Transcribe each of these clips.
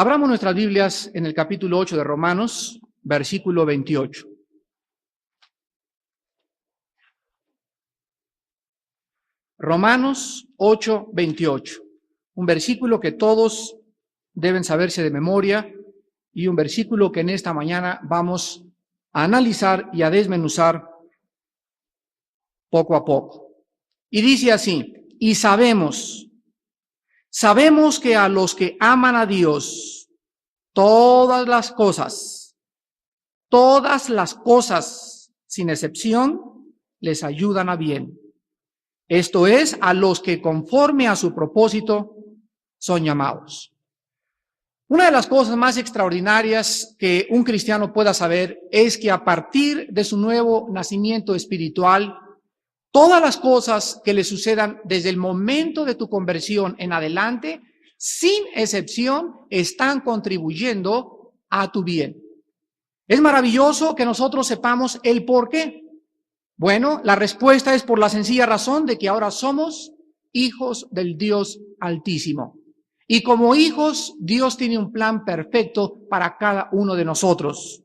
Abramos nuestras Biblias en el capítulo 8 de Romanos, versículo 28. Romanos 8, 28. Un versículo que todos deben saberse de memoria y un versículo que en esta mañana vamos a analizar y a desmenuzar poco a poco. Y dice así: y sabemos que a los que aman a Dios, todas las cosas, sin excepción, les ayudan a bien. Esto es, a los que conforme a su propósito son llamados. Una de las cosas más extraordinarias que un cristiano pueda saber es que a partir de su nuevo nacimiento espiritual, todas las cosas que le sucedan desde el momento de tu conversión en adelante, sin excepción, están contribuyendo a tu bien. Es maravilloso que nosotros sepamos el por qué. Bueno, la respuesta es por la sencilla razón de que ahora somos hijos del Dios Altísimo. Y como hijos, Dios tiene un plan perfecto para cada uno de nosotros.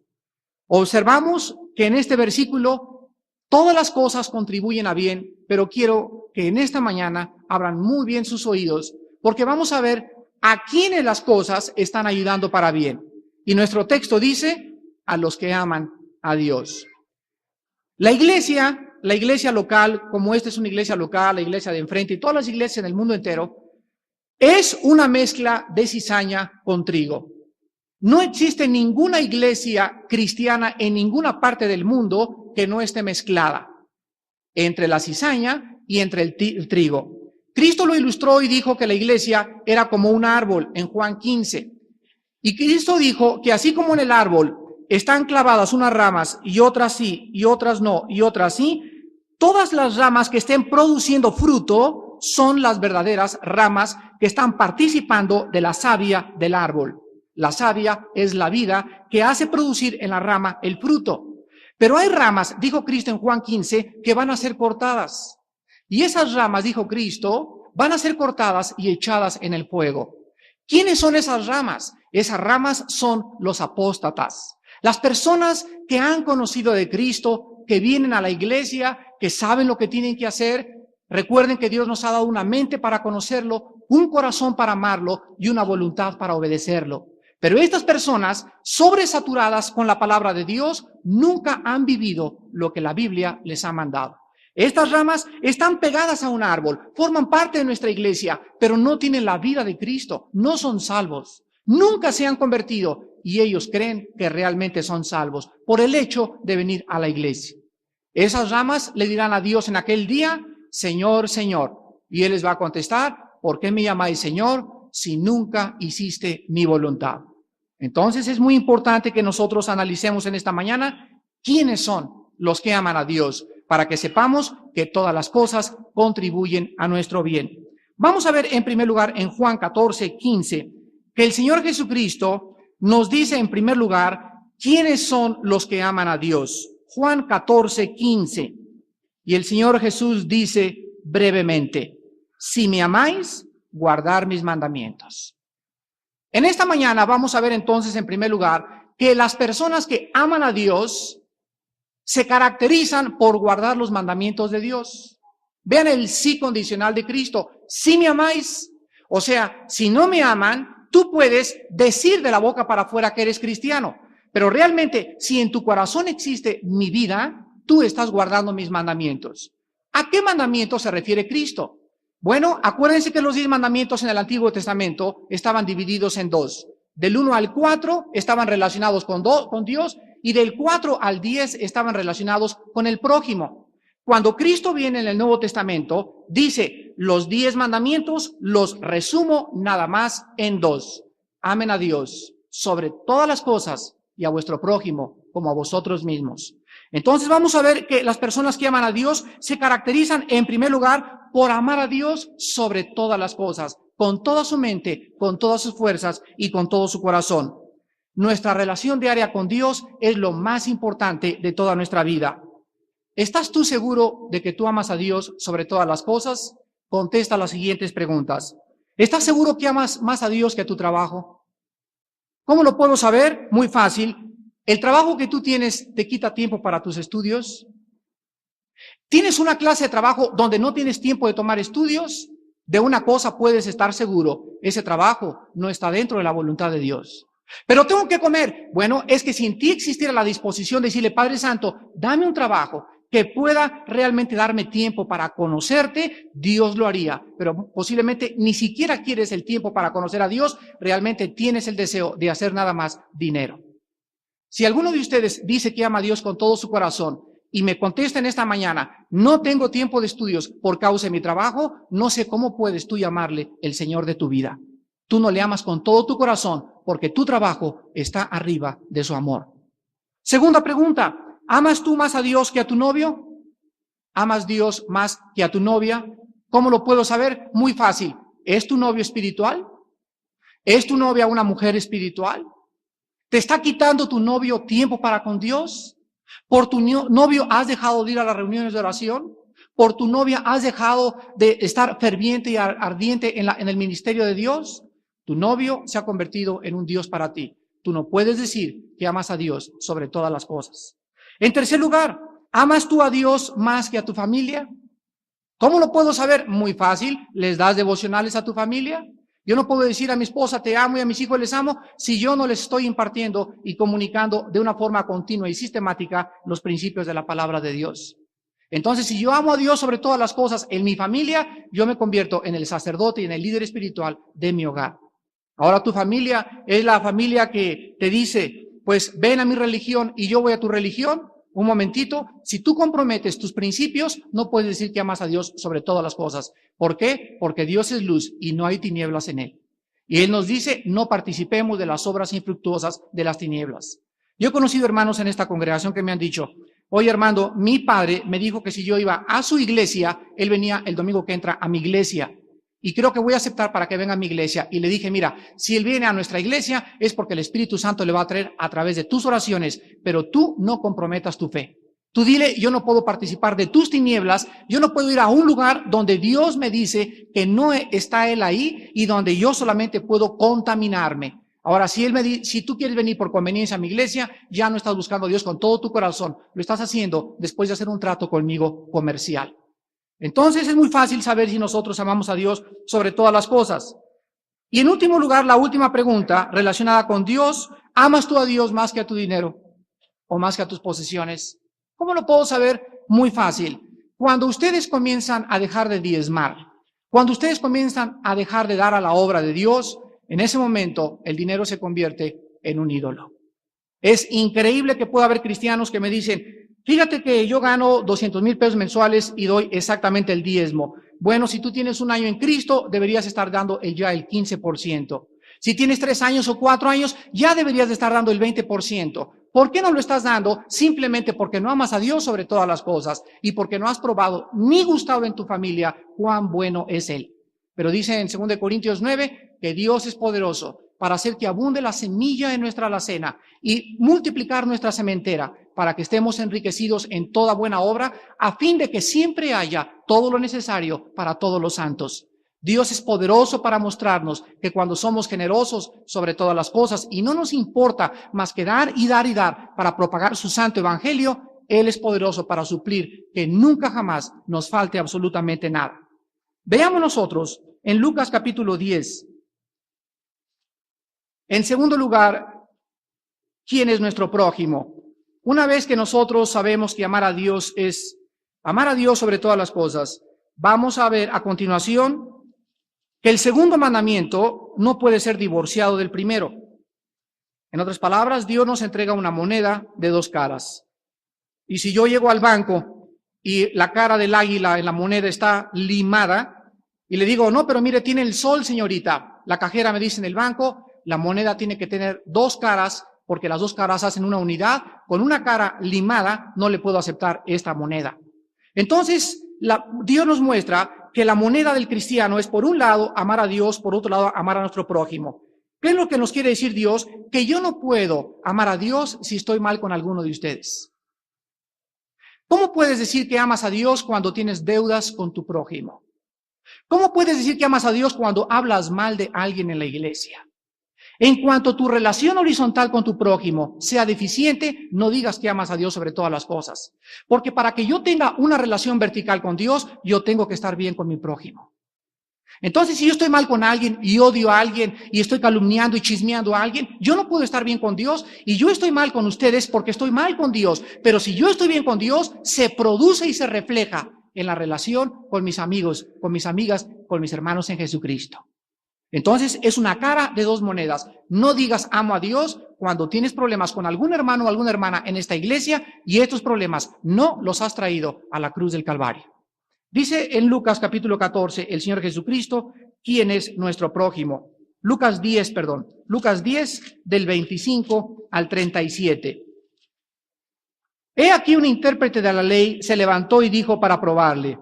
Observamos que en este versículo todas las cosas contribuyen a bien, pero quiero que en esta mañana abran muy bien sus oídos, porque vamos a ver a quiénes las cosas están ayudando para bien. Y nuestro texto dice: a los que aman a Dios. La iglesia local, como esta es una iglesia local, la iglesia de enfrente y todas las iglesias en el mundo entero, es una mezcla de cizaña con trigo. No existe ninguna iglesia cristiana en ninguna parte del mundo que no esté mezclada entre la cizaña y entre el trigo. Cristo lo ilustró y dijo que la iglesia era como un árbol en Juan 15. Y Cristo dijo que así como en el árbol están clavadas unas ramas y otras sí, y otras no, y otras sí, todas las ramas que estén produciendo fruto son las verdaderas ramas que están participando de la savia del árbol. La savia es la vida que hace producir en la rama el fruto. Pero hay ramas, dijo Cristo en Juan 15, que van a ser cortadas. Y esas ramas, dijo Cristo, van a ser cortadas y echadas en el fuego. ¿Quiénes son esas ramas? Esas ramas son los apóstatas. Las personas que han conocido de Cristo, que vienen a la iglesia, que saben lo que tienen que hacer. Recuerden que Dios nos ha dado una mente para conocerlo, un corazón para amarlo y una voluntad para obedecerlo. Pero estas personas, sobresaturadas con la palabra de Dios, nunca han vivido lo que la Biblia les ha mandado. Estas ramas están pegadas a un árbol, forman parte de nuestra iglesia, pero no tienen la vida de Cristo, no son salvos. Nunca se han convertido y ellos creen que realmente son salvos por el hecho de venir a la iglesia. Esas ramas le dirán a Dios en aquel día: Señor, Señor. Y Él les va a contestar: ¿por qué me llamáis Señor si nunca hiciste mi voluntad? Entonces es muy importante que nosotros analicemos en esta mañana quiénes son los que aman a Dios, para que sepamos que todas las cosas contribuyen a nuestro bien. Vamos a ver en primer lugar en Juan 14, 15, que el Señor Jesucristo nos dice en primer lugar quiénes son los que aman a Dios. Juan 14, 15. Y el Señor Jesús dice brevemente: si me amáis, guardar mis mandamientos. En esta mañana vamos a ver entonces en primer lugar que las personas que aman a Dios se caracterizan por guardar los mandamientos de Dios. Vean el sí condicional de Cristo: si me amáis. O sea, si no me aman, tú puedes decir de la boca para afuera que eres cristiano, pero realmente si en tu corazón existe mi vida, tú estás guardando mis mandamientos. ¿A qué mandamiento se refiere Cristo? Bueno, acuérdense que los 10 mandamientos en el Antiguo Testamento estaban divididos en dos. Del 1 al 4 estaban relacionados con Dios y del 4 al 10 estaban relacionados con el prójimo. Cuando Cristo viene en el Nuevo Testamento, dice: los 10 mandamientos los resumo nada más en 2. Amen a Dios sobre todas las cosas y a vuestro prójimo como a vosotros mismos. Entonces vamos a ver que las personas que aman a Dios se caracterizan en primer lugar por amar a Dios sobre todas las cosas, con toda su mente, con todas sus fuerzas y con todo su corazón. Nuestra relación diaria con Dios es lo más importante de toda nuestra vida. ¿Estás tú seguro de que tú amas a Dios sobre todas las cosas? Contesta las siguientes preguntas. ¿Estás seguro que amas más a Dios que a tu trabajo? ¿Cómo lo puedo saber? Muy fácil. ¿El trabajo que tú tienes te quita tiempo para tus estudios? ¿Tienes una clase de trabajo donde no tienes tiempo de tomar estudios? De una cosa puedes estar seguro, ese trabajo no está dentro de la voluntad de Dios. Pero tengo que comer. Bueno, es que si en ti existiera la disposición de decirle, Padre Santo, dame un trabajo que pueda realmente darme tiempo para conocerte, Dios lo haría. Pero posiblemente ni siquiera quieres el tiempo para conocer a Dios, realmente tienes el deseo de hacer nada más dinero. Si alguno de ustedes dice que ama a Dios con todo su corazón y me contesta en esta mañana, no tengo tiempo de estudios por causa de mi trabajo, no sé cómo puedes tú llamarle el Señor de tu vida. Tú no le amas con todo tu corazón porque tu trabajo está arriba de su amor. Segunda pregunta, ¿amas tú más a Dios que a tu novio? ¿Amas Dios más que a tu novia? ¿Cómo lo puedo saber? Muy fácil. ¿Es tu novio espiritual? ¿Es tu novia una mujer espiritual? ¿Te está quitando tu novio tiempo para con Dios? ¿Por tu novio has dejado de ir a las reuniones de oración? ¿Por tu novia has dejado de estar ferviente y ardiente en el ministerio de Dios? Tu novio se ha convertido en un Dios para ti. Tú no puedes decir que amas a Dios sobre todas las cosas. En tercer lugar, ¿amas tú a Dios más que a tu familia? ¿Cómo lo puedo saber? Muy fácil. ¿Les das devocionales a tu familia? Yo no puedo decir a mi esposa te amo y a mis hijos les amo si yo no les estoy impartiendo y comunicando de una forma continua y sistemática los principios de la palabra de Dios. Entonces, si yo amo a Dios sobre todas las cosas en mi familia, yo me convierto en el sacerdote y en el líder espiritual de mi hogar. Ahora tu familia es la familia que te dice, pues ven a mi religión y yo voy a tu religión. Un momentito, si tú comprometes tus principios, no puedes decir que amas a Dios sobre todas las cosas. ¿Por qué? Porque Dios es luz y no hay tinieblas en Él. Y Él nos dice, no participemos de las obras infructuosas de las tinieblas. Yo he conocido hermanos en esta congregación que me han dicho, oye hermano, mi padre me dijo que si yo iba a su iglesia, él venía el domingo que entra a mi iglesia. Y creo que voy a aceptar para que venga a mi iglesia. Y le dije, mira, si él viene a nuestra iglesia es porque el Espíritu Santo le va a traer a través de tus oraciones, pero tú no comprometas tu fe. Tú dile, yo no puedo participar de tus tinieblas, yo no puedo ir a un lugar donde Dios me dice que no está Él ahí y donde yo solamente puedo contaminarme. Ahora, si tú quieres venir por conveniencia a mi iglesia, ya no estás buscando a Dios con todo tu corazón, lo estás haciendo después de hacer un trato conmigo comercial. Entonces es muy fácil saber si nosotros amamos a Dios sobre todas las cosas. Y en último lugar, la última pregunta relacionada con Dios, ¿amas tú a Dios más que a tu dinero o más que a tus posesiones? ¿Cómo lo puedo saber? Muy fácil. Cuando ustedes comienzan a dejar de diezmar, cuando ustedes comienzan a dejar de dar a la obra de Dios, en ese momento el dinero se convierte en un ídolo. Es increíble que pueda haber cristianos que me dicen, fíjate que yo gano 200,000 pesos mensuales y doy exactamente el diezmo. Bueno, si tú tienes un año en Cristo, deberías estar dando ya el 15%. Si tienes 3 años o 4 años, ya deberías de estar dando el 20%. ¿Por qué no lo estás dando? Simplemente porque no amas a Dios sobre todas las cosas y porque no has probado ni gustado en tu familia cuán bueno es Él. Pero dice en 2 Corintios 9 que Dios es poderoso para hacer que abunde la semilla en nuestra alacena y multiplicar nuestra sementera para que estemos enriquecidos en toda buena obra, a fin de que siempre haya todo lo necesario para todos los santos. Dios es poderoso para mostrarnos que cuando somos generosos sobre todas las cosas y no nos importa más que dar y dar y dar para propagar su santo evangelio, Él es poderoso para suplir que nunca jamás nos falte absolutamente nada. Veamos nosotros en Lucas capítulo 10. En segundo lugar, ¿quién es nuestro prójimo? Una vez que nosotros sabemos que amar a Dios es amar a Dios sobre todas las cosas, vamos a ver a continuación que el segundo mandamiento no puede ser divorciado del primero. En otras palabras, Dios nos entrega una moneda de 2 caras. Y si yo llego al banco y la cara del águila en la moneda está limada y le digo, no, pero mire, tiene el sol, señorita. La cajera me dice en el banco, la moneda tiene que tener 2 caras porque las 2 caras hacen una unidad. Con una cara limada no le puedo aceptar esta moneda. Entonces, Dios nos muestra que la moneda del cristiano es, por un lado, amar a Dios, por otro lado, amar a nuestro prójimo. ¿Qué es lo que nos quiere decir Dios? Que yo no puedo amar a Dios si estoy mal con alguno de ustedes. ¿Cómo puedes decir que amas a Dios cuando tienes deudas con tu prójimo? ¿Cómo puedes decir que amas a Dios cuando hablas mal de alguien en la iglesia? En cuanto tu relación horizontal con tu prójimo sea deficiente, no digas que amas a Dios sobre todas las cosas. Porque para que yo tenga una relación vertical con Dios, yo tengo que estar bien con mi prójimo. Entonces, si yo estoy mal con alguien y odio a alguien y estoy calumniando y chismeando a alguien, yo no puedo estar bien con Dios, y yo estoy mal con ustedes porque estoy mal con Dios. Pero si yo estoy bien con Dios, se produce y se refleja en la relación con mis amigos, con mis amigas, con mis hermanos en Jesucristo. Entonces, es una cara de dos monedas. No digas amo a Dios cuando tienes problemas con algún hermano o alguna hermana en esta iglesia y estos problemas no los has traído a la cruz del Calvario. Dice en Lucas capítulo 14 el Señor Jesucristo, ¿quién es nuestro prójimo? Lucas 10 del 25 al 37. He aquí un intérprete de la ley se levantó y dijo para probarle: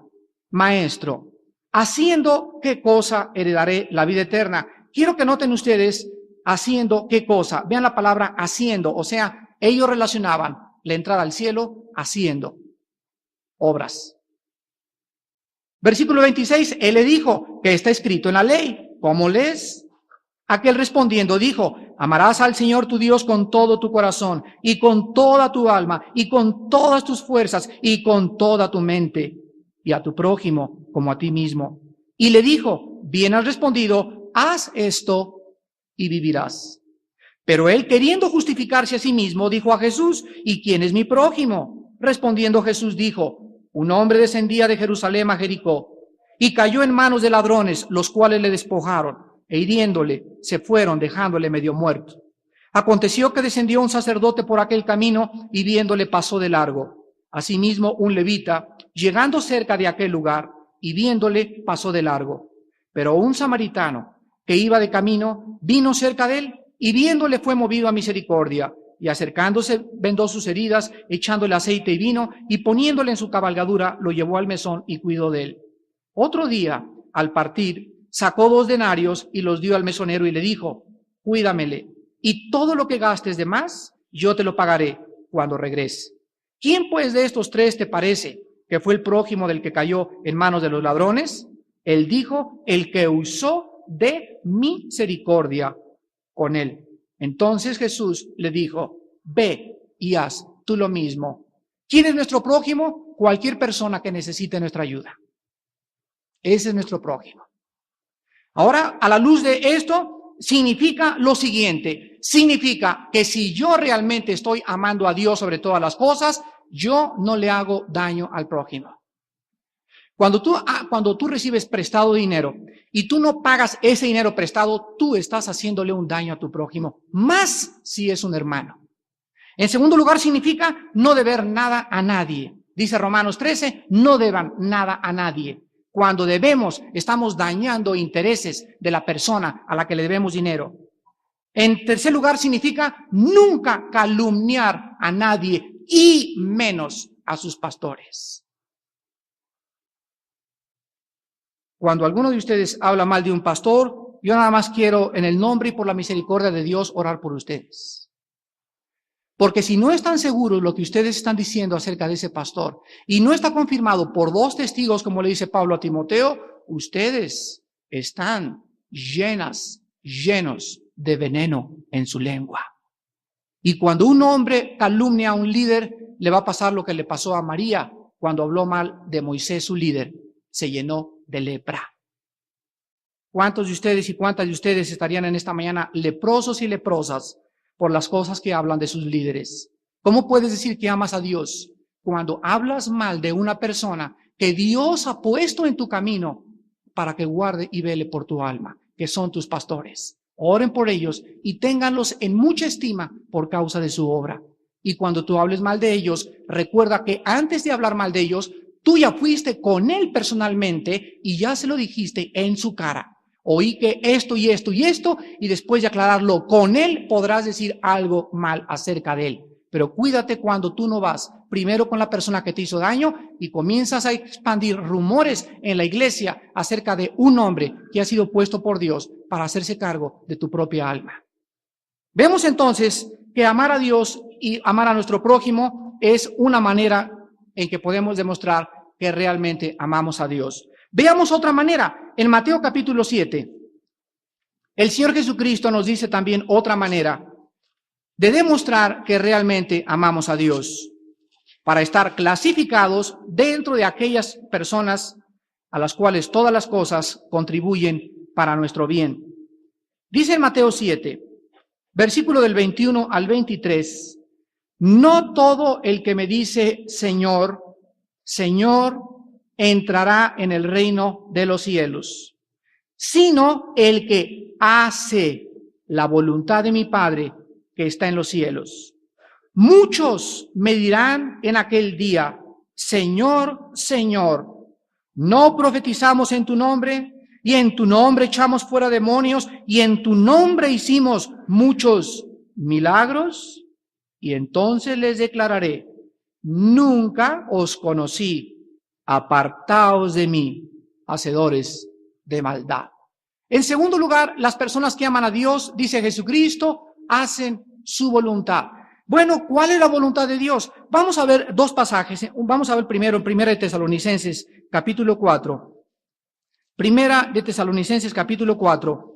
Maestro, ¿haciendo qué cosa heredaré la vida eterna? Quiero que noten ustedes, haciendo qué cosa. Vean la palabra haciendo, o sea, ellos relacionaban la entrada al cielo haciendo obras. Versículo 26, él le dijo, ¿qué está escrito en la ley? ¿Cómo lees? Aquel respondiendo dijo: amarás al Señor tu Dios con todo tu corazón y con toda tu alma y con todas tus fuerzas y con toda tu mente, y a tu prójimo como a ti mismo. Y le dijo: bien has respondido, haz esto y vivirás. Pero él, queriendo justificarse a sí mismo, dijo a Jesús: ¿y quién es mi prójimo? Respondiendo Jesús dijo: un hombre descendía de Jerusalén a Jericó y cayó en manos de ladrones, los cuales le despojaron, e hiriéndole se fueron, dejándole medio muerto. Aconteció que descendió un sacerdote por aquel camino y viéndole pasó de largo. Asimismo un levita, llegando cerca de aquel lugar y viéndole, pasó de largo. Pero un samaritano que iba de camino vino cerca de él y viéndole fue movido a misericordia. Y acercándose, vendó sus heridas, echándole aceite y vino, y poniéndole en su cabalgadura, lo llevó al mesón y cuidó de él. Otro día, al partir, sacó 2 denarios y los dio al mesonero y le dijo: cuídamele, y todo lo que gastes de más, yo te lo pagaré cuando regrese. ¿Quién pues de estos 3 te parece que fue el prójimo del que cayó en manos de los ladrones? Él dijo: el que usó de misericordia con él. Entonces Jesús le dijo: ve y haz tú lo mismo. ¿Quién es nuestro prójimo? Cualquier persona que necesite nuestra ayuda. Ese es nuestro prójimo. Ahora, a la luz de esto, significa lo siguiente. Significa que si yo realmente estoy amando a Dios sobre todas las cosas, yo no le hago daño al prójimo. Cuando tú recibes prestado dinero y tú no pagas ese dinero prestado, tú estás haciéndole un daño a tu prójimo, más si es un hermano. En segundo lugar, significa no deber nada a nadie. Dice Romanos 13, no deban nada a nadie. Cuando debemos, estamos dañando intereses de la persona a la que le debemos dinero. En tercer lugar, significa nunca calumniar a nadie y menos a sus pastores. Cuando alguno de ustedes habla mal de un pastor, yo nada más quiero, en el nombre y por la misericordia de Dios, orar por ustedes. Porque si no están seguros lo que ustedes están diciendo acerca de ese pastor y no está confirmado por 2 testigos, como le dice Pablo a Timoteo, ustedes están llenos de veneno en su lengua. Y cuando un hombre calumnia a un líder, le va a pasar lo que le pasó a María cuando habló mal de Moisés, su líder. Se llenó de lepra. ¿Cuántos de ustedes y cuántas de ustedes estarían en esta mañana leprosos y leprosas por las cosas que hablan de sus líderes? ¿Cómo puedes decir que amas a Dios cuando hablas mal de una persona que Dios ha puesto en tu camino para que guarde y vele por tu alma, que son tus pastores? Oren por ellos y ténganlos en mucha estima por causa de su obra. Y cuando tú hables mal de ellos, recuerda que antes de hablar mal de ellos, tú ya fuiste con él personalmente y ya se lo dijiste en su cara. Oí que esto y esto y esto, y después de aclararlo con él, podrás decir algo mal acerca de él. Pero cuídate cuando tú no vas primero con la persona que te hizo daño y comienzas a expandir rumores en la iglesia acerca de un hombre que ha sido puesto por Dios para hacerse cargo de tu propia alma. Vemos entonces que amar a Dios y amar a nuestro prójimo es una manera en que podemos demostrar que realmente amamos a Dios. Veamos otra manera. En Mateo capítulo 7, El Señor Jesucristo nos dice también otra manera de demostrar que realmente amamos a Dios, para estar clasificados dentro de aquellas personas a las cuales todas las cosas contribuyen para nuestro bien. Dice en Mateo 7, versículo del 21 al 23, no todo el que me dice Señor, Señor, entrará en el reino de los cielos, sino el que hace la voluntad de mi Padre que está en los cielos. Muchos me dirán en aquel día, Señor, Señor, ¿no profetizamos en tu nombre? Y en tu nombre echamos fuera demonios, y en tu nombre hicimos muchos milagros. Y entonces les declararé, nunca os conocí, apartaos de mí, hacedores de maldad. En segundo lugar, las personas que aman a Dios, dice Jesucristo, hacen su voluntad. Bueno, ¿cuál es la voluntad de Dios? Vamos a ver dos pasajes. Vamos a ver primero en Primera de Tesalonicenses, capítulo 4. Primera de Tesalonicenses, capítulo 4.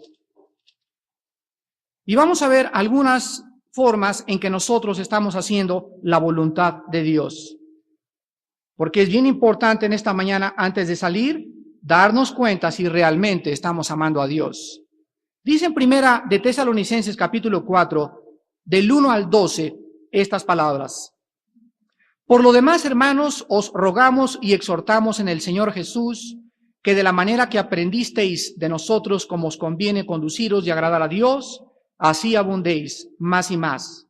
Y vamos a ver algunas formas en que nosotros estamos haciendo la voluntad de Dios. Porque es bien importante en esta mañana, antes de salir, darnos cuenta si realmente estamos amando a Dios. Dice en Primera de Tesalonicenses, capítulo 4, del 1 al 12, estas palabras. Por lo demás, hermanos, os rogamos y exhortamos en el Señor Jesús, que de la manera que aprendisteis de nosotros como os conviene conduciros y agradar a Dios, así abundéis más y más.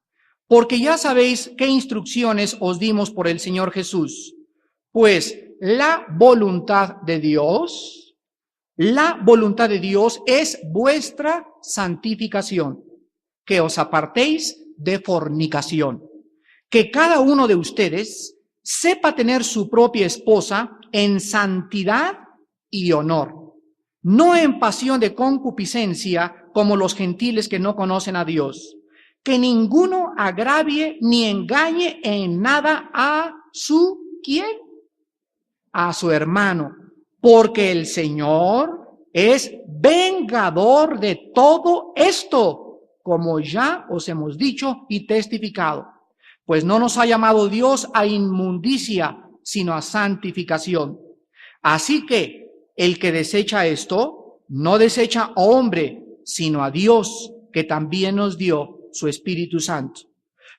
Porque ya sabéis qué instrucciones os dimos por el Señor Jesús. Pues la voluntad de Dios es vuestra santificación, que os apartéis de fornicación, que cada uno de ustedes sepa tener su propia esposa en santidad y honor, no en pasión de concupiscencia como los gentiles que no conocen a Dios, que ninguno agravie ni engañe en nada a su ¿quién? A su hermano, porque el Señor es vengador de todo esto, como ya os hemos dicho y testificado. Pues no nos ha llamado Dios a inmundicia, sino a santificación. Así que el que desecha esto, no desecha a hombre, sino a Dios, que también nos dio su Espíritu Santo.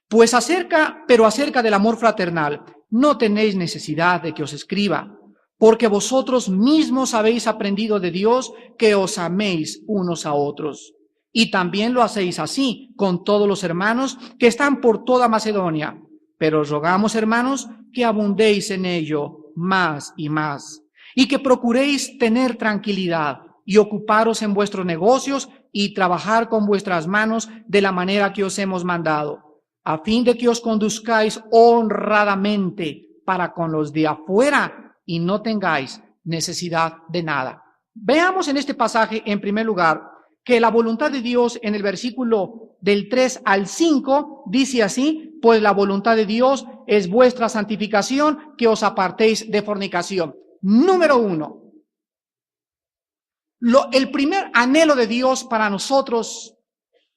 Pues acerca del amor fraternal, no tenéis necesidad de que os escriba, porque vosotros mismos habéis aprendido de Dios que os améis unos a otros. Y también lo hacéis así con todos los hermanos que están por toda Macedonia. Pero os rogamos, hermanos, que abundéis en ello más y más, y que procuréis tener tranquilidad y ocuparos en vuestros negocios y trabajar con vuestras manos de la manera que os hemos mandado, a fin de que os conduzcáis honradamente para con los de afuera y no tengáis necesidad de nada. Veamos en este pasaje, en primer lugar, que la voluntad de Dios en el versículo del 3 al 5 dice así, pues la voluntad de Dios es vuestra santificación, que os apartéis de fornicación. Número 1. El primer anhelo de Dios para nosotros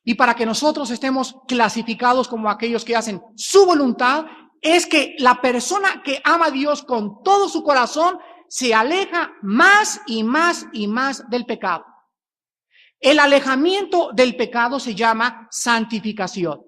y para que nosotros estemos clasificados como aquellos que hacen su voluntad es que la persona que ama a Dios con todo su corazón se aleja más y más y más del pecado. El alejamiento del pecado se llama santificación.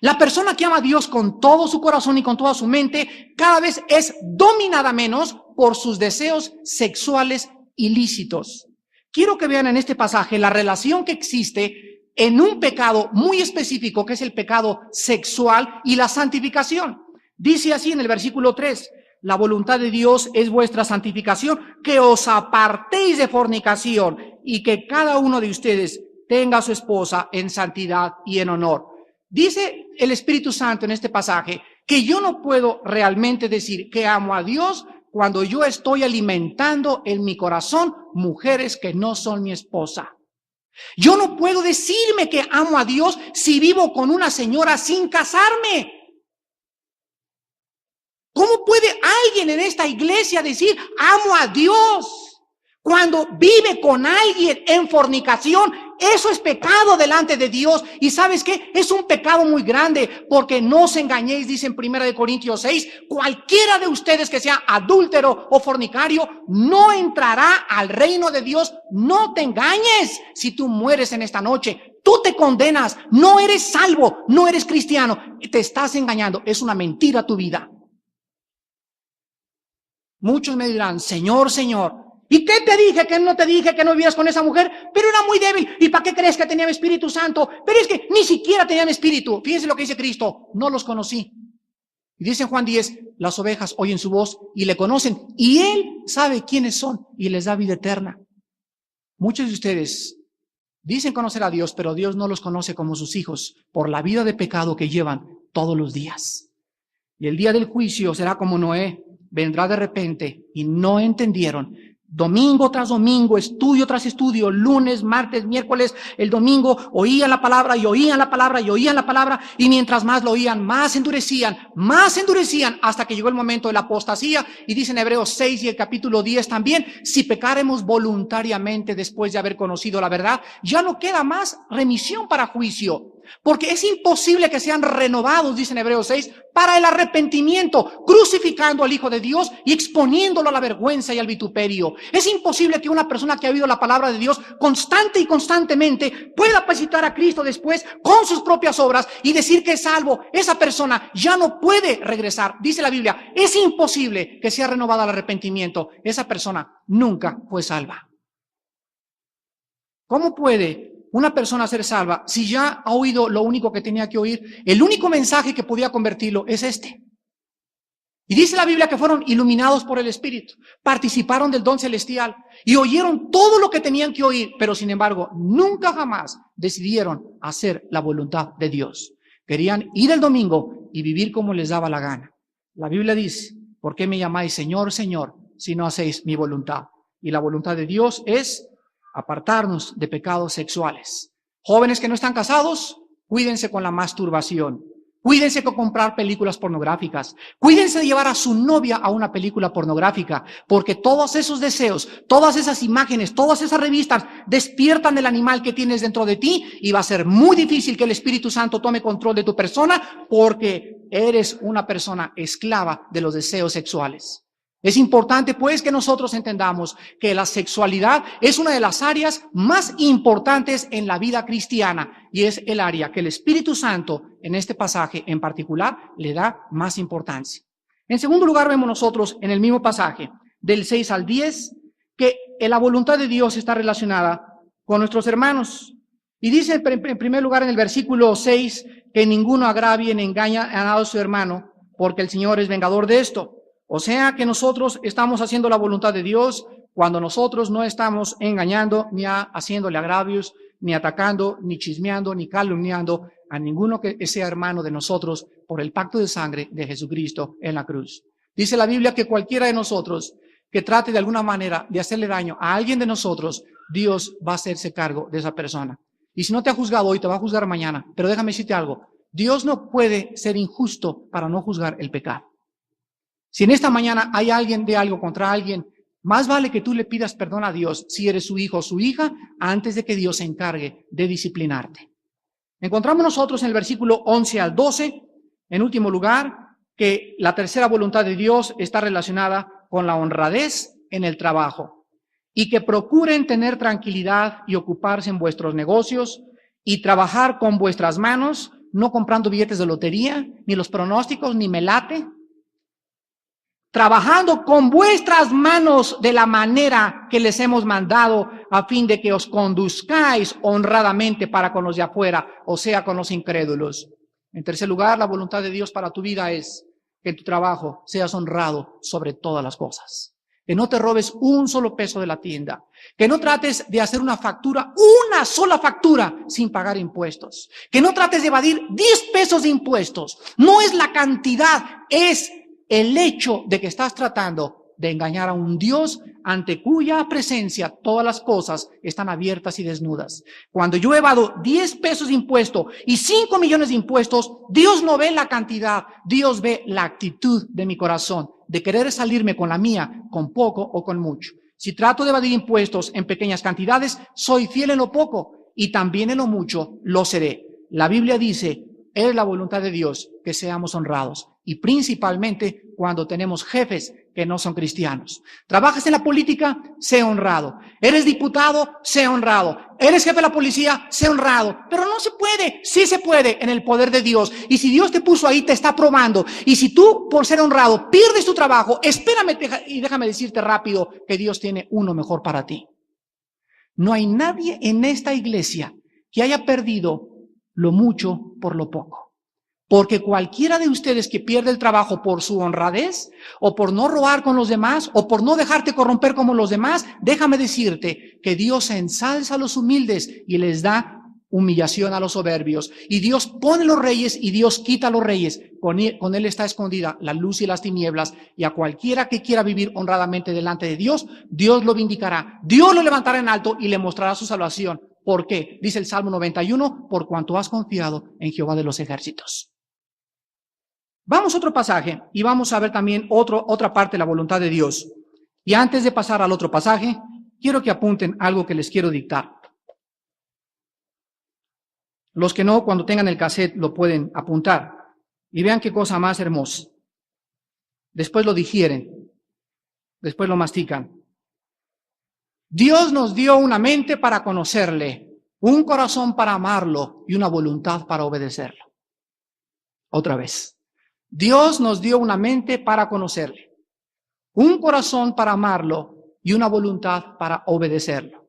La persona que ama a Dios con todo su corazón y con toda su mente cada vez es dominada menos por sus deseos sexuales ilícitos. Quiero que vean en este pasaje la relación que existe en un pecado muy específico, que es el pecado sexual, y la santificación. Dice así en el versículo 3, la voluntad de Dios es vuestra santificación, que os apartéis de fornicación y que cada uno de ustedes tenga a su esposa en santidad y en honor. Dice el Espíritu Santo en este pasaje que yo no puedo realmente decir que amo a Dios cuando yo estoy alimentando en mi corazón mujeres que no son mi esposa. Yo no puedo decirme que amo a Dios si vivo con una señora sin casarme. ¿Cómo puede alguien en esta iglesia decir amo a Dios Cuando vive con alguien en fornicación, eso es pecado delante de Dios. ¿Y sabes qué? Es un pecado muy grande, porque no os engañéis, dice en 1 Corintios 6, cualquiera de ustedes que sea adúltero o fornicario no entrará al reino de Dios. No te engañes. Si tú mueres en esta noche, tú te condenas. No eres salvo, no eres cristiano. Te estás engañando. Es una mentira tu vida. Muchos me dirán, Señor, Señor, ¿y qué te dije? ¿Qué no te dije que no vivías con esa mujer? Pero era muy débil. ¿Y para qué crees que tenía mi Espíritu Santo? Pero es que ni siquiera tenía mi Espíritu. Fíjense lo que dice Cristo. No los conocí. Y dice en Juan 10, las ovejas oyen su voz y le conocen. Y Él sabe quiénes son y les da vida eterna. Muchos de ustedes dicen conocer a Dios, pero Dios no los conoce como sus hijos por la vida de pecado que llevan todos los días. Y el día del juicio será como Noé. Vendrá de repente y no entendieron. Domingo tras domingo, estudio tras estudio, lunes, martes, miércoles, el domingo, oían la palabra y oían la palabra y oían la palabra, y mientras más lo oían, más endurecían, hasta que llegó el momento de la apostasía. Y dice en Hebreos 6 y el capítulo 10 también, si pecaremos voluntariamente después de haber conocido la verdad, ya no queda más remisión para juicio. Porque es imposible que sean renovados, dice en Hebreos 6, para el arrepentimiento, crucificando al Hijo de Dios y exponiéndolo a la vergüenza y al vituperio. Es imposible que una persona que ha oído la palabra de Dios constante y constantemente pueda presentar a Cristo después con sus propias obras y decir que es salvo. Esa persona ya no puede regresar. Dice la Biblia, es imposible que sea renovada al arrepentimiento. Esa persona nunca fue salva. ¿Cómo puede una persona ser salva si ya ha oído lo único que tenía que oír? El único mensaje que podía convertirlo es este. Y dice la Biblia que fueron iluminados por el Espíritu, participaron del don celestial y oyeron todo lo que tenían que oír, pero sin embargo nunca jamás decidieron hacer la voluntad de Dios. Querían ir el domingo y vivir como les daba la gana. La Biblia dice, ¿por qué me llamáis Señor, Señor, si no hacéis mi voluntad? Y la voluntad de Dios es apartarnos de pecados sexuales. Jóvenes que no están casados, cuídense con la masturbación. Cuídense con comprar películas pornográficas. Cuídense de llevar a su novia a una película pornográfica, porque todos esos deseos, todas esas imágenes, todas esas revistas despiertan el animal que tienes dentro de ti y va a ser muy difícil que el Espíritu Santo tome control de tu persona, porque eres una persona esclava de los deseos sexuales. Es importante pues que nosotros entendamos que la sexualidad es una de las áreas más importantes en la vida cristiana y es el área que el Espíritu Santo en este pasaje en particular le da más importancia. En segundo lugar vemos nosotros en el mismo pasaje del 6 al 10 que la voluntad de Dios está relacionada con nuestros hermanos. Y dice en primer lugar en el versículo 6 que ninguno agravie ni engaña a su hermano, porque el Señor es vengador de esto. O sea que nosotros estamos haciendo la voluntad de Dios cuando nosotros no estamos engañando, ni haciéndole agravios, ni atacando, ni chismeando, ni calumniando a ninguno que sea hermano de nosotros por el pacto de sangre de Jesucristo en la cruz. Dice la Biblia que cualquiera de nosotros que trate de alguna manera de hacerle daño a alguien de nosotros, Dios va a hacerse cargo de esa persona. Y si no te ha juzgado hoy, te va a juzgar mañana. Pero déjame decirte algo, Dios no puede ser injusto para no juzgar el pecado. Si en esta mañana hay alguien de algo contra alguien, más vale que tú le pidas perdón a Dios si eres su hijo o su hija antes de que Dios se encargue de disciplinarte. Encontramos nosotros en el versículo 11 al 12, en último lugar, que la tercera voluntad de Dios está relacionada con la honradez en el trabajo y que procuren tener tranquilidad y ocuparse en vuestros negocios y trabajar con vuestras manos, no comprando billetes de lotería, ni los pronósticos, ni melate, trabajando con vuestras manos de la manera que les hemos mandado a fin de que os conduzcáis honradamente para con los de afuera, o sea, con los incrédulos. En tercer lugar, la voluntad de Dios para tu vida es que en tu trabajo seas honrado sobre todas las cosas. Que no te robes un solo peso de la tienda. Que no trates de hacer una factura, una sola factura, sin pagar impuestos. Que no trates de evadir 10 pesos de impuestos. No es la cantidad, es el hecho de que estás tratando de engañar a un Dios ante cuya presencia todas las cosas están abiertas y desnudas. Cuando yo evado 10 pesos de impuesto y 5 millones de impuestos, Dios no ve la cantidad, Dios ve la actitud de mi corazón, de querer salirme con la mía, con poco o con mucho. Si trato de evadir impuestos en pequeñas cantidades, soy fiel en lo poco y también en lo mucho lo seré. La Biblia dice, es la voluntad de Dios que seamos honrados y principalmente cuando tenemos jefes que no son cristianos. Trabajas en la política, sé honrado. Eres diputado, sé honrado. Eres jefe de la policía, sé honrado. Pero no se puede, sí se puede en el poder de Dios. Y si Dios te puso ahí, te está probando. Y si tú, por ser honrado, pierdes tu trabajo, espérame y déjame decirte rápido que Dios tiene uno mejor para ti. No hay nadie en esta iglesia que haya perdido lo mucho por lo poco. Porque cualquiera de ustedes que pierde el trabajo por su honradez, o por no robar con los demás, o por no dejarte corromper como los demás, déjame decirte que Dios ensalza a los humildes y les da humillación a los soberbios. Y Dios pone los reyes y Dios quita los reyes. Con él está escondida la luz y las tinieblas. Y a cualquiera que quiera vivir honradamente delante de Dios, Dios lo vindicará. Dios lo levantará en alto y le mostrará su salvación. ¿Por qué? Dice el Salmo 91, por cuanto has confiado en Jehová de los ejércitos. Vamos a otro pasaje y vamos a ver también otra parte de la voluntad de Dios. Y antes de pasar al otro pasaje, quiero que apunten algo que les quiero dictar. Los que no, cuando tengan el cassette, lo pueden apuntar. Y vean qué cosa más hermosa. Después lo digieren. Después lo mastican. Dios nos dio una mente para conocerle, un corazón para amarlo y una voluntad para obedecerlo. Otra vez. Dios nos dio una mente para conocerle, un corazón para amarlo y una voluntad para obedecerlo.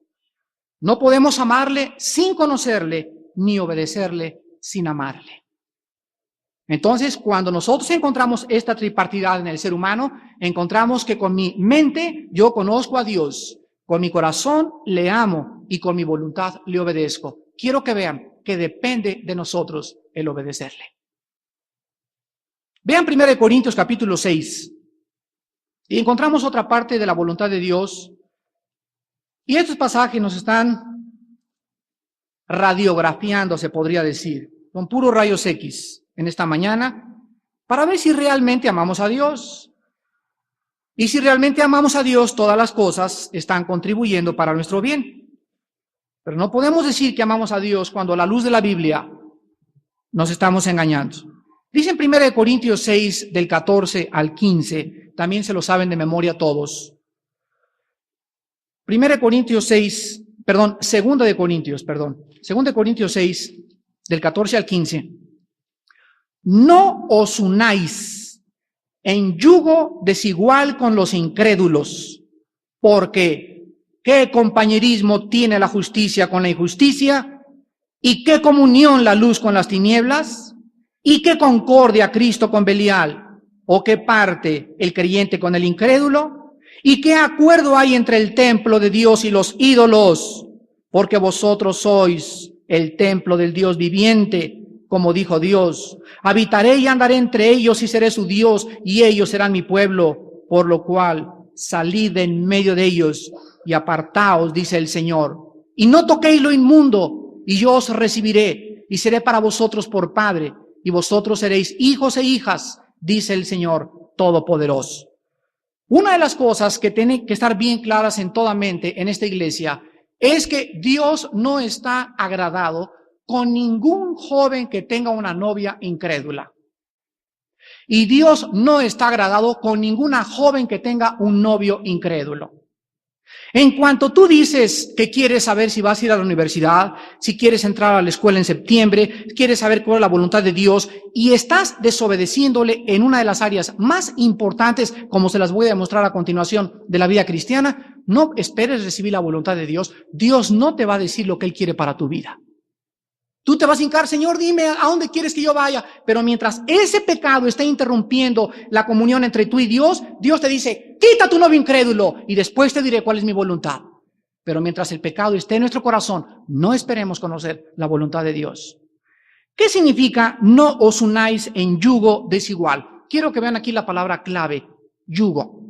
No podemos amarle sin conocerle, ni obedecerle sin amarle. Entonces, cuando nosotros encontramos esta tripartidad en el ser humano, encontramos que con mi mente yo conozco a Dios, con mi corazón le amo y con mi voluntad le obedezco. Quiero que vean que depende de nosotros el obedecerle. Vean 1 Corintios capítulo 6 y encontramos otra parte de la voluntad de Dios. Y estos pasajes nos están radiografiando, se podría decir, con puros rayos X en esta mañana, para ver si realmente amamos a Dios. Y si realmente amamos a Dios, todas las cosas están contribuyendo para nuestro bien. Pero no podemos decir que amamos a Dios cuando a la luz de la Biblia nos estamos engañando. Dice en 1 Corintios 6, del 14 al 15, también se lo saben de memoria todos. 2 Corintios 6, 2 Corintios 6, del 14 al 15. No os unáis en yugo desigual con los incrédulos, porque ¿qué compañerismo tiene la justicia con la injusticia? ¿Y qué comunión la luz con las tinieblas? ¿Y qué concordia Cristo con Belial? ¿O qué parte el creyente con el incrédulo? ¿Y qué acuerdo hay entre el templo de Dios y los ídolos? Porque vosotros sois el templo del Dios viviente, como dijo Dios. Habitaré y andaré entre ellos y seré su Dios, y ellos serán mi pueblo. Por lo cual, salid de en medio de ellos y apartaos, dice el Señor. Y no toquéis lo inmundo, y yo os recibiré, y seré para vosotros por Padre, y vosotros seréis hijos e hijas, dice el Señor Todopoderoso. Una de las cosas que tienen que estar bien claras en toda mente en esta iglesia es que Dios no está agradado con ningún joven que tenga una novia incrédula. Y Dios no está agradado con ninguna joven que tenga un novio incrédulo. En cuanto tú dices que quieres saber si vas a ir a la universidad, si quieres entrar a la escuela en septiembre, quieres saber cuál es la voluntad de Dios y estás desobedeciéndole en una de las áreas más importantes, como se las voy a demostrar a continuación de la vida cristiana, no esperes recibir la voluntad de Dios. Dios no te va a decir lo que Él quiere para tu vida. Tú te vas a hincar, Señor, dime a dónde quieres que yo vaya. Pero mientras ese pecado está interrumpiendo la comunión entre tú y Dios, Dios te dice, quita tu novio incrédulo y después te diré cuál es mi voluntad. Pero mientras el pecado esté en nuestro corazón, no esperemos conocer la voluntad de Dios. ¿Qué significa no os unáis en yugo desigual? Quiero que vean aquí la palabra clave, yugo.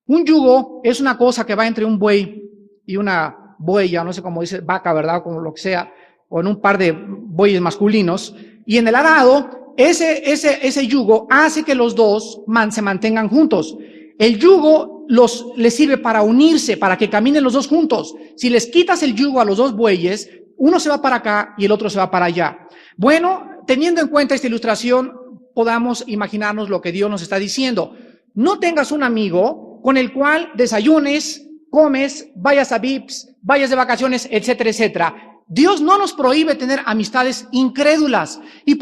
Un yugo es una cosa que va entre un buey y una bueyya, no sé cómo dice, vaca, ¿verdad? Como lo que sea, o en un par de bueyes masculinos, y en el arado, ese yugo hace que los dos se mantengan juntos. El yugo les sirve para unirse, para que caminen los dos juntos. Si les quitas el yugo a los dos bueyes, uno se va para acá y el otro se va para allá. Bueno, teniendo en cuenta esta ilustración, podamos imaginarnos lo que Dios nos está diciendo. No tengas un amigo con el cual desayunes, comes, vayas a VIPs, vayas de vacaciones, etcétera, etcétera. Dios no nos prohíbe tener amistades incrédulas. Y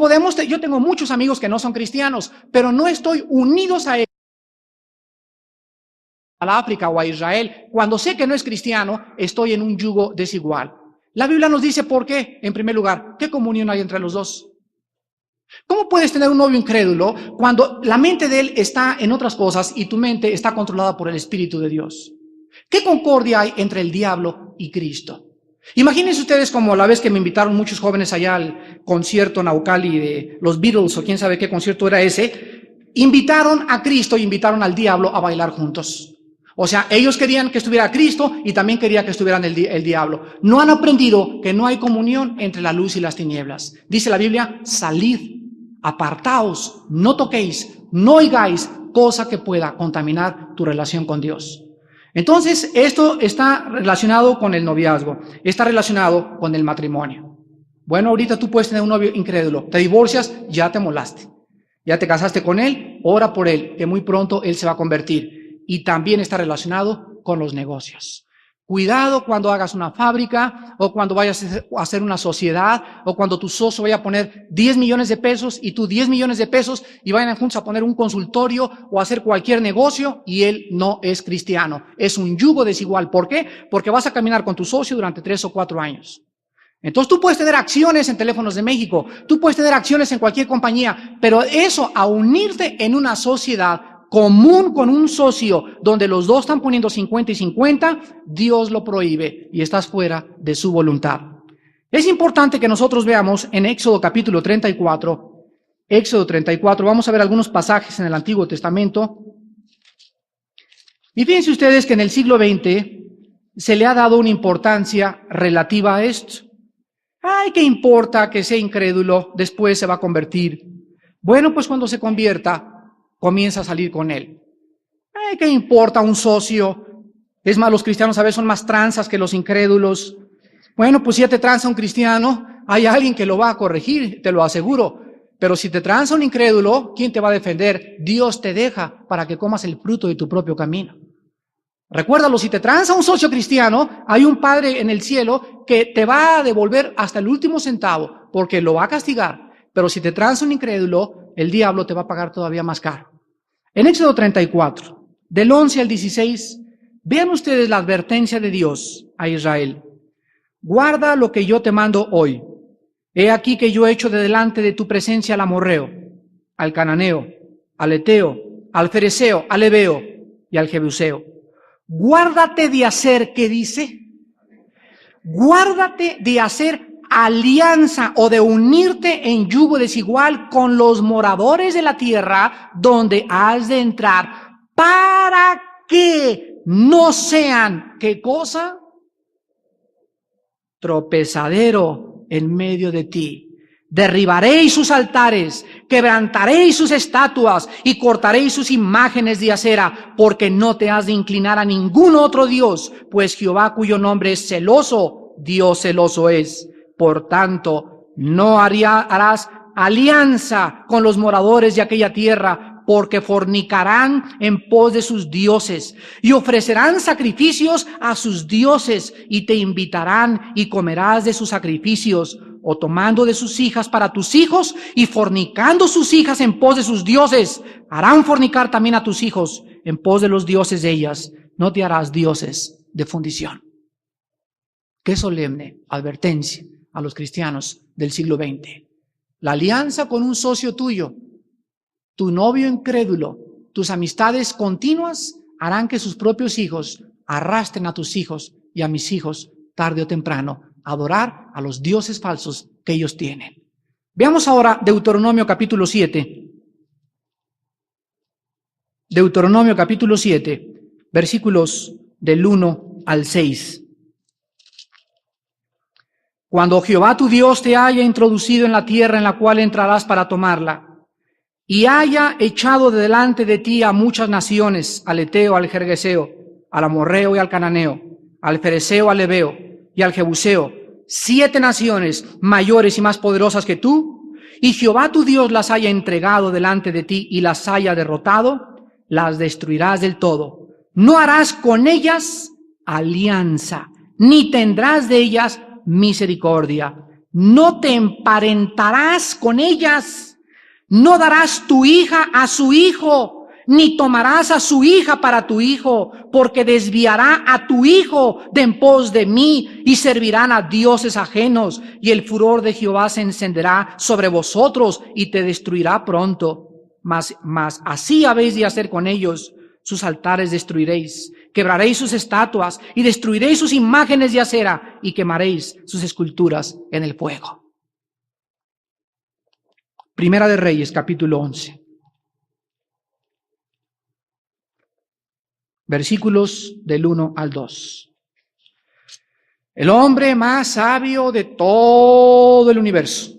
yo tengo muchos amigos que no son cristianos, pero no estoy unidos a ellos, a África o a Israel. Cuando sé que no es cristiano, estoy en un yugo desigual. La Biblia nos dice por qué. En primer lugar, ¿qué comunión hay entre los dos? ¿Cómo puedes tener un novio incrédulo cuando la mente de él está en otras cosas y tu mente está controlada por el Espíritu de Dios? ¿Qué concordia hay entre el diablo y Cristo? Imagínense ustedes como la vez que me invitaron muchos jóvenes allá al concierto Naucali de los Beatles o quién sabe qué concierto era ese. Invitaron a Cristo y invitaron al diablo a bailar juntos. O sea, ellos querían que estuviera Cristo y también querían que estuvieran el diablo. No han aprendido que no hay comunión entre la luz y las tinieblas. Dice la Biblia, salid, apartaos, no toquéis, no oigáis cosa que pueda contaminar tu relación con Dios. Entonces, esto está relacionado con el noviazgo, está relacionado con el matrimonio. Bueno, ahorita tú puedes tener un novio incrédulo, te divorcias, ya te molaste. Ya te casaste con él, ora por él, que muy pronto él se va a convertir. Y también está relacionado con los negocios. Cuidado cuando hagas una fábrica o cuando vayas a hacer una sociedad o cuando tu socio vaya a poner 10 millones de pesos y tú 10 millones de pesos y vayan juntos a poner un consultorio o a hacer cualquier negocio y él no es cristiano. Es un yugo desigual. ¿Por qué? Porque vas a caminar con tu socio durante 3 o 4 años. Entonces tú puedes tener acciones en Teléfonos de México, tú puedes tener acciones en cualquier compañía, pero eso a unirte en una sociedad común con un socio donde los dos están poniendo 50 y 50, Dios lo prohíbe y estás fuera de su voluntad. Es importante que nosotros veamos en Éxodo capítulo 34, vamos a ver algunos pasajes en el Antiguo Testamento. Y fíjense ustedes que en el siglo XX se le ha dado una importancia relativa a esto. Ay, ¿qué importa que sea incrédulo? Después se va a convertir. Bueno, pues cuando se convierta, comienza a salir con él. Ay, ¿qué importa un socio? Es más, los cristianos a veces son más tranzas que los incrédulos. Bueno, pues si ya te tranza un cristiano, hay alguien que lo va a corregir, te lo aseguro. Pero si te tranza un incrédulo, ¿quién te va a defender? Dios te deja para que comas el fruto de tu propio camino. Recuérdalo, si te tranza un socio cristiano, hay un Padre en el cielo que te va a devolver hasta el último centavo, porque lo va a castigar. Pero si te tranza un incrédulo, el diablo te va a pagar todavía más caro. En Éxodo 34, del 11 al 16, vean ustedes la advertencia de Dios a Israel. Guarda lo que yo te mando hoy. He aquí que yo he hecho de delante de tu presencia al amorreo, al cananeo, al eteo, al fereceo, al heveo y al jebuseo. Guárdate de hacer, ¿qué dice? Guárdate de hacer alianza o de unirte en yugo desigual con los moradores de la tierra donde has de entrar para que no sean, ¿qué cosa? Tropezadero en medio de ti. Derribaréis sus altares, quebrantaréis sus estatuas y cortaréis sus imágenes de acera, porque no te has de inclinar a ningún otro Dios, pues Jehová, cuyo nombre es celoso, Dios celoso es. Por tanto, no harás alianza con los moradores de aquella tierra, porque fornicarán en pos de sus dioses y ofrecerán sacrificios a sus dioses y te invitarán y comerás de sus sacrificios, o tomando de sus hijas para tus hijos y fornicando sus hijas en pos de sus dioses. Harán fornicar también a tus hijos en pos de los dioses de ellas. No te harás dioses de fundición. Qué solemne advertencia a los cristianos del siglo XX. La alianza con un socio tuyo, tu novio incrédulo, tus amistades continuas harán que sus propios hijos arrastren a tus hijos y a mis hijos tarde o temprano a adorar a los dioses falsos que ellos tienen. Veamos ahora Deuteronomio capítulo 7. Deuteronomio capítulo 7, versículos del 1 al 6. Cuando Jehová tu Dios te haya introducido en la tierra en la cual entrarás para tomarla, y haya echado de delante de ti a muchas naciones, al Eteo, al Gergeseo, al Amorreo y al Cananeo, al Fereceo, al Ebeo y al Jebuseo, 7 naciones mayores y más poderosas que tú, y Jehová tu Dios las haya entregado delante de ti y las haya derrotado, las destruirás del todo. No harás con ellas alianza, ni tendrás de ellas misericordia. No te emparentarás con ellas, no darás tu hija a su hijo, ni tomarás a su hija para tu hijo, porque desviará a tu hijo de en pos de mí, y servirán a dioses ajenos, y el furor de Jehová se encenderá sobre vosotros, y te destruirá pronto. Mas así habéis de hacer con ellos. Sus altares destruiréis, quebraréis sus estatuas, y destruiréis sus imágenes de acera, y quemaréis sus esculturas en el fuego. Primera de Reyes, capítulo 11. Versículos del 1 al 2. El hombre más sabio de todo el universo.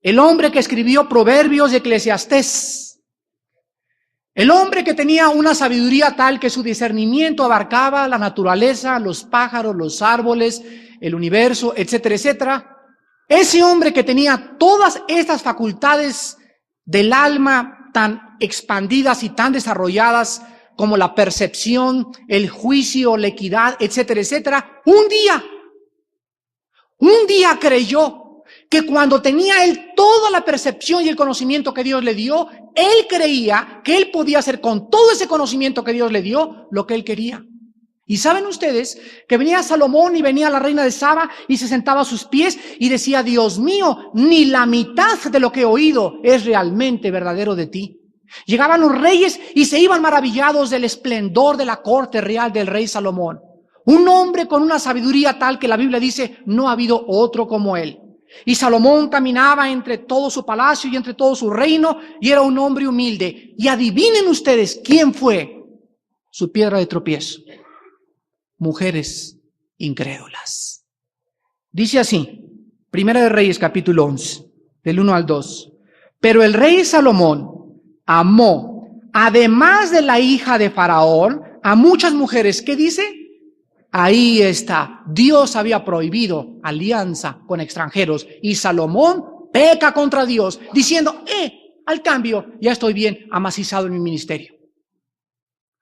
El hombre que escribió Proverbios y Eclesiastés. El hombre que tenía una sabiduría tal que su discernimiento abarcaba la naturaleza, los pájaros, los árboles, el universo, etcétera, etcétera. Ese hombre que tenía todas estas facultades del alma tan expandidas y tan desarrolladas como la percepción, el juicio, la equidad, etcétera, etcétera, un día creyó que cuando tenía él toda la percepción y el conocimiento que Dios le dio, él creía que él podía hacer con todo ese conocimiento que Dios le dio lo que él quería. Y saben ustedes que venía Salomón y venía la reina de Saba y se sentaba a sus pies y decía: Dios mío, ni la mitad de lo que he oído es realmente verdadero de ti. Llegaban los reyes y se iban maravillados del esplendor de la corte real del rey Salomón. Un hombre con una sabiduría tal que la Biblia dice no ha habido otro como él. Y Salomón caminaba entre todo su palacio y entre todo su reino y era un hombre humilde. Y adivinen ustedes quién fue su piedra de tropiezo. Mujeres incrédulas. Dice así, Primera de Reyes capítulo 11, del 1 al 2. Pero el rey Salomón amó, además de la hija de Faraón, a muchas mujeres. ¿Qué dice? Ahí está. Dios había prohibido alianza con extranjeros y Salomón peca contra Dios diciendo, al cambio ya estoy bien amacizado en mi ministerio.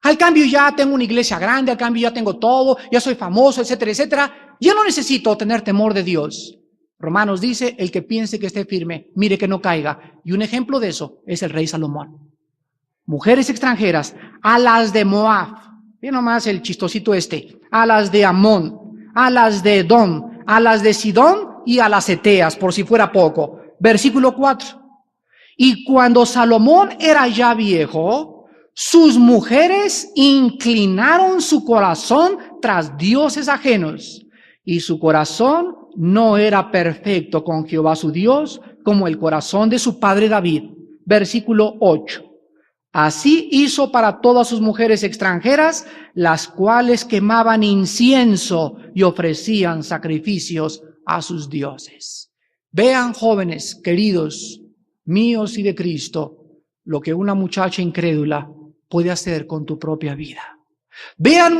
Al cambio ya tengo una iglesia grande, al cambio ya tengo todo, ya soy famoso, etcétera, etcétera. Ya no necesito tener temor de Dios. Romanos dice, el que piense que esté firme, mire que no caiga. Y un ejemplo de eso es el rey Salomón. Mujeres extranjeras, a las de Moab, bien nomás el chistosito a las de Amón, a las de Edom, a las de Sidón y a las Eteas, por si fuera poco. Versículo 4. Y cuando Salomón era ya viejo, sus mujeres inclinaron su corazón tras dioses ajenos, y su corazón no era perfecto con Jehová su Dios, como el corazón de su padre David. Versículo 8. Así hizo para todas sus mujeres extranjeras, las cuales quemaban incienso y ofrecían sacrificios a sus dioses. Vean, jóvenes queridos míos y de Cristo, lo que una muchacha incrédula puede hacer con tu propia vida. Vean,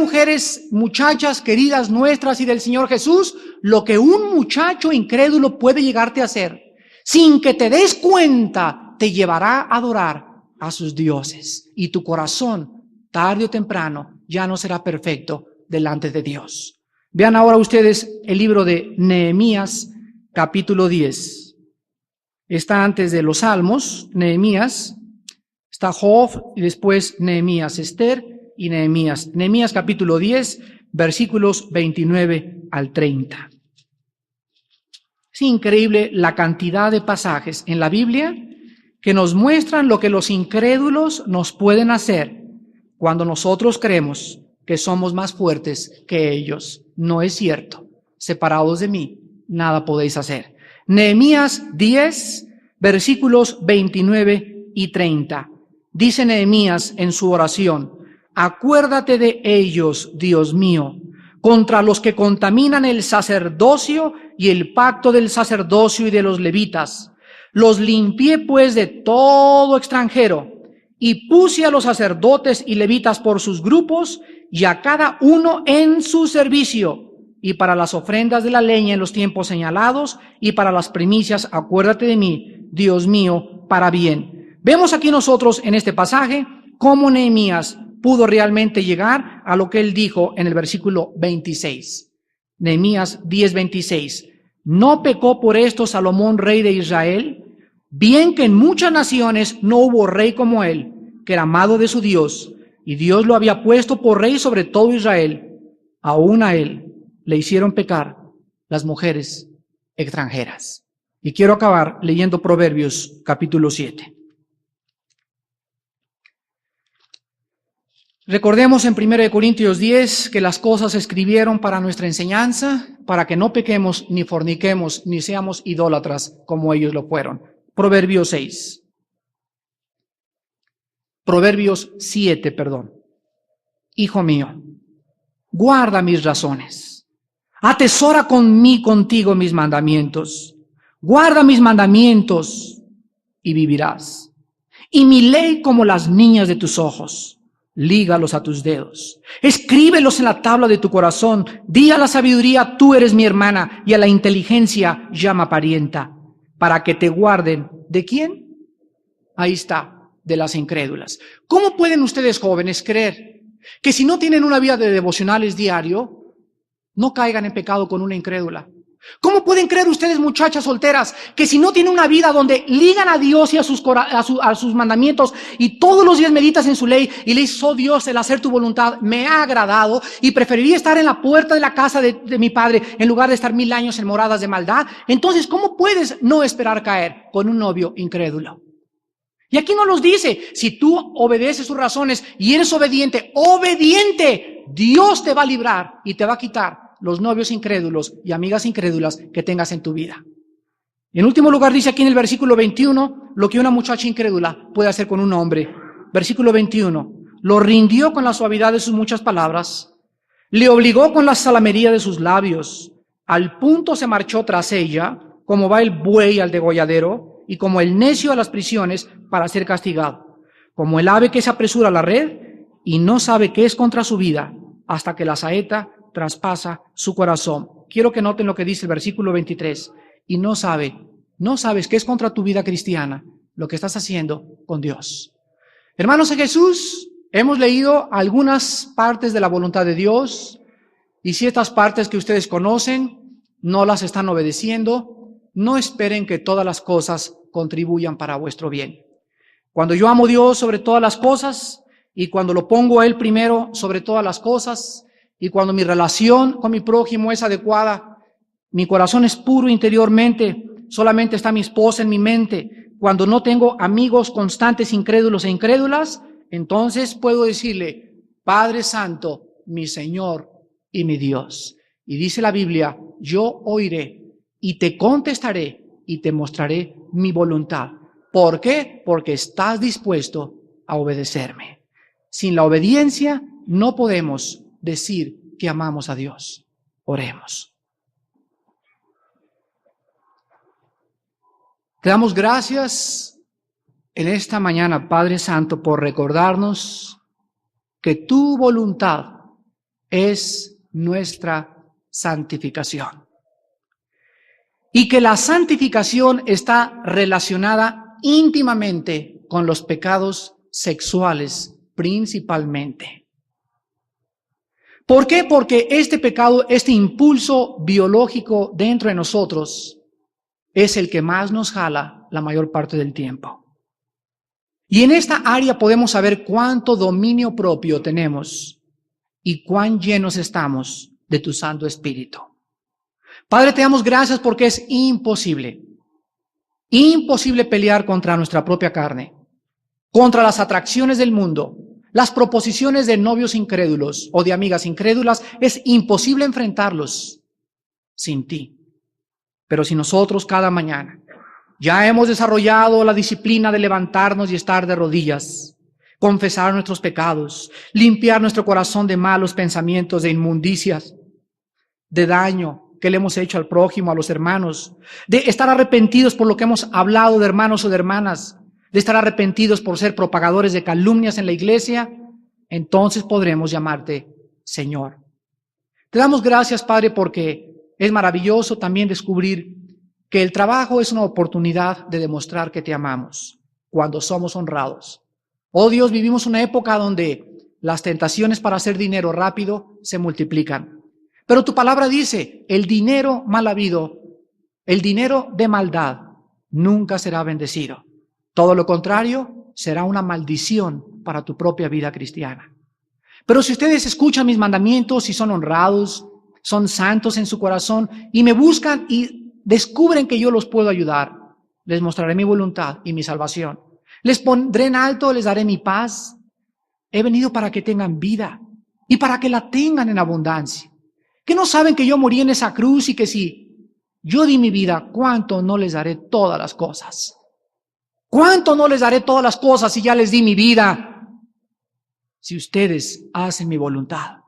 muchachas queridas nuestras y del Señor Jesús, lo que un muchacho incrédulo puede llegarte a hacer. Sin que te des cuenta, te llevará a adorar a sus dioses. Y tu corazón, tarde o temprano, ya no será perfecto delante de Dios. Vean ahora ustedes el libro de Nehemías, capítulo 10. Está antes de los Salmos, Nehemías. Está Job y después Nehemías, Esther y Nehemías. Nehemías capítulo 10, versículos 29 al 30. Es increíble la cantidad de pasajes en la Biblia que nos muestran lo que los incrédulos nos pueden hacer cuando nosotros creemos que somos más fuertes que ellos. No es cierto. Separados de mí, nada podéis hacer. Nehemías 10, versículos 29 y 30. Dice Nehemías en su oración: acuérdate de ellos, Dios mío, contra los que contaminan el sacerdocio y el pacto del sacerdocio y de los levitas, Los limpié pues de todo extranjero y puse a los sacerdotes y levitas por sus grupos y a cada uno en su servicio, y para las ofrendas de la leña en los tiempos señalados y para las primicias, acuérdate de mí, Dios mío, para bien. Vemos aquí nosotros en este pasaje cómo Nehemías pudo realmente llegar a lo que él dijo en el versículo 26. Nehemías 10:26. ¿No pecó por esto Salomón, rey de Israel? Bien que en muchas naciones no hubo rey como él, que era amado de su Dios, y Dios lo había puesto por rey sobre todo Israel. Aún a él le hicieron pecar las mujeres extranjeras. Y quiero acabar leyendo Proverbios capítulo 7. Recordemos en 1 Corintios 10 que las cosas se escribieron para nuestra enseñanza, para que no pequemos, ni forniquemos, ni seamos idólatras como ellos lo fueron. Proverbios 6. Proverbios 7, perdón. Hijo mío, guarda mis razones. Atesora contigo mis mandamientos. Guarda mis mandamientos y vivirás. Y mi ley como las niñas de tus ojos. Lígalos a tus dedos. Escríbelos en la tabla de tu corazón. Di a la sabiduría, tú eres mi hermana, y a la inteligencia llama parienta, para que te guarden. ¿De quién? Ahí está, de las incrédulas. ¿Cómo pueden ustedes, jóvenes, creer que si no tienen una vida de devocionales diario, no caigan en pecado con una incrédula? ¿Cómo pueden creer ustedes, muchachas solteras, que si no tienen una vida donde ligan a Dios y a sus mandamientos y todos los días meditas en su ley y le dices, oh Dios, el hacer tu voluntad me ha agradado y preferiría estar en la puerta de la casa de mi padre en lugar de estar 1000 años en moradas de maldad? Entonces, ¿cómo puedes no esperar caer con un novio incrédulo? Y aquí no nos dice, si tú obedeces sus razones y eres obediente, Dios te va a librar y te va a quitar los novios incrédulos y amigas incrédulas que tengas en tu vida. Y en último lugar dice aquí en el versículo 21, lo que una muchacha incrédula puede hacer con un hombre. Versículo 21, lo rindió con la suavidad de sus muchas palabras, le obligó con la salamería de sus labios, al punto se marchó tras ella, como va el buey al degolladero, y como el necio a las prisiones para ser castigado, como el ave que se apresura a la red y no sabe qué es contra su vida, hasta que la saeta traspasa su corazón. Quiero que noten lo que dice el versículo 23. Y no sabes qué es contra tu vida cristiana, lo que estás haciendo con Dios. Hermanos en Jesús, hemos leído algunas partes de la voluntad de Dios, y si estas partes que ustedes conocen no las están obedeciendo, no esperen que todas las cosas contribuyan para vuestro bien. Cuando yo amo a Dios sobre todas las cosas, y cuando lo pongo a Él primero sobre todas las cosas, y cuando mi relación con mi prójimo es adecuada, mi corazón es puro interiormente, solamente está mi esposa en mi mente, cuando no tengo amigos constantes, incrédulos e incrédulas, entonces puedo decirle, Padre Santo, mi Señor y mi Dios. Y dice la Biblia, yo oiré y te contestaré y te mostraré mi voluntad. ¿Por qué? Porque estás dispuesto a obedecerme. Sin la obediencia no podemos decir que amamos a Dios. Oremos. Te damos gracias en esta mañana, Padre Santo, por recordarnos que tu voluntad es nuestra santificación. Y que la santificación está relacionada íntimamente con los pecados sexuales, principalmente. ¿Por qué? Porque este pecado, este impulso biológico dentro de nosotros, es el que más nos jala la mayor parte del tiempo. Y en esta área podemos saber cuánto dominio propio tenemos y cuán llenos estamos de tu Santo Espíritu. Padre, te damos gracias porque es imposible pelear contra nuestra propia carne, contra las atracciones del mundo, las proposiciones de novios incrédulos o de amigas incrédulas. Es imposible enfrentarlos sin ti. Pero si nosotros cada mañana ya hemos desarrollado la disciplina de levantarnos y estar de rodillas, confesar nuestros pecados, limpiar nuestro corazón de malos pensamientos, de inmundicias, de daño, que le hemos hecho al prójimo, a los hermanos, de estar arrepentidos por lo que hemos hablado de hermanos o de hermanas, de estar arrepentidos por ser propagadores de calumnias en la iglesia, entonces podremos llamarte Señor. Te damos gracias, Padre, porque es maravilloso también descubrir que el trabajo es una oportunidad de demostrar que te amamos cuando somos honrados. Oh Dios, vivimos una época donde las tentaciones para hacer dinero rápido se multiplican. Pero tu palabra dice, el dinero mal habido, el dinero de maldad, nunca será bendecido. Todo lo contrario, será una maldición para tu propia vida cristiana. Pero si ustedes escuchan mis mandamientos y son honrados, son santos en su corazón y me buscan y descubren que yo los puedo ayudar, les mostraré mi voluntad y mi salvación. Les pondré en alto, les daré mi paz. He venido para que tengan vida y para que la tengan en abundancia. ¿Que no saben que yo morí en esa cruz y que si yo di mi vida, cuánto no les daré todas las cosas? ¿Cuánto no les daré todas las cosas si ya les di mi vida? Si ustedes hacen mi voluntad.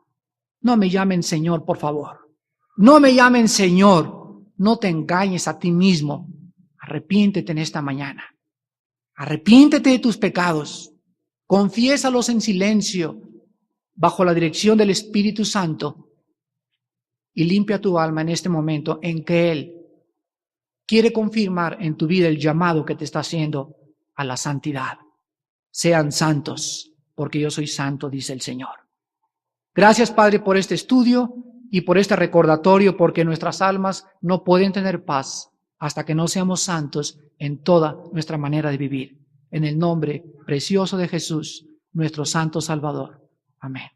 No me llamen Señor, por favor. No me llamen Señor. No te engañes a ti mismo. Arrepiéntete en esta mañana. Arrepiéntete de tus pecados. Confiésalos en silencio, bajo la dirección del Espíritu Santo. Y limpia tu alma en este momento en que Él quiere confirmar en tu vida el llamado que te está haciendo a la santidad. Sean santos, porque yo soy santo, dice el Señor. Gracias, Padre, por este estudio y por este recordatorio, porque nuestras almas no pueden tener paz hasta que no seamos santos en toda nuestra manera de vivir. En el nombre precioso de Jesús, nuestro santo Salvador. Amén.